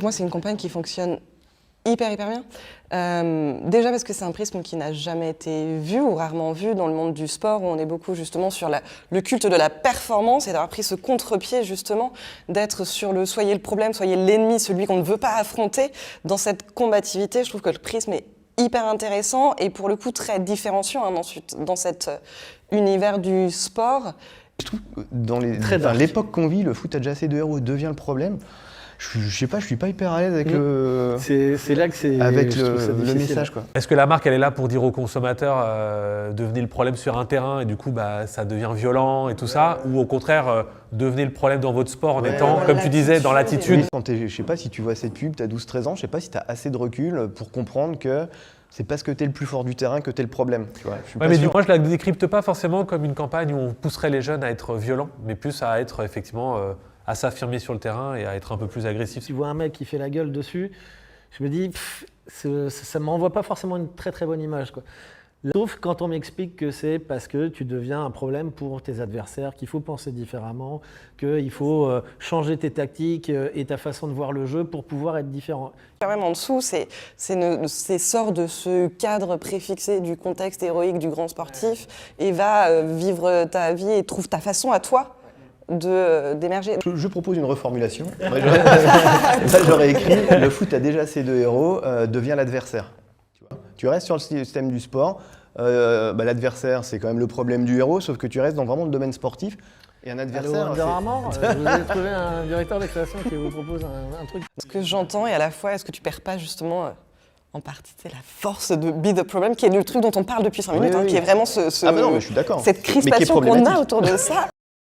moi, c'est une campagne qui fonctionne hyper bien. Déjà parce que c'est un prisme qui n'a jamais été vu ou rarement vu dans le monde du sport, où on est beaucoup justement sur le culte de la performance et d'avoir pris ce contre-pied justement, d'être sur le soyez le problème, soyez l'ennemi, celui qu'on ne veut pas affronter. Dans cette combativité, je trouve que le prisme est hyper intéressant et pour le coup très différenciant ensuite dans cet univers du sport. Je trouve que dans l'époque qu'on vit, le foot a déjà assez de héros devient le problème. Je sais pas, je suis pas hyper à l'aise avec c'est là que c'est avec le message, quoi. Est-ce que la marque elle est là pour dire aux consommateurs devenez le problème sur un terrain et du coup ça devient violent et tout ça, ou au contraire devenez le problème dans votre sport en étant, comme tu disais, dans l'attitude. Quand je sais pas si tu vois cette pub, tu as 12-13 ans, je sais pas si tu as assez de recul pour comprendre que c'est parce que tu es le plus fort du terrain que tu es le problème. Tu vois, mais du coup, moi je la décrypte pas forcément comme une campagne où on pousserait les jeunes à être violents, mais plus à être effectivement à s'affirmer sur le terrain et à être un peu plus agressif. Si tu vois un mec qui fait la gueule dessus, je me dis, ça m'envoie pas forcément une très très bonne image, quoi. Sauf quand on m'explique que c'est parce que tu deviens un problème pour tes adversaires, qu'il faut penser différemment, qu'il faut changer tes tactiques et ta façon de voir le jeu pour pouvoir être différent. Quand même en dessous, c'est sort de ce cadre préfixé du contexte héroïque du grand sportif et va vivre ta vie et trouve ta façon à toi d'émerger. Je propose une reformulation. Là, j'aurais écrit « Le foot a déjà assez de héros, devient l'adversaire ». Tu restes sur le système du sport, l'adversaire c'est quand même le problème du héros, sauf que tu restes dans vraiment le domaine sportif. Et un adversaire. Allô, vous avez trouvé un directeur de création qui vous propose un truc. Ce que j'entends et à la fois, est-ce que tu perds pas justement en partie la force de be the problem, qui est le truc dont on parle depuis 5 minutes, qui est vraiment Ah mais non, mais je suis d'accord. cette crispation qu'on a autour de ça.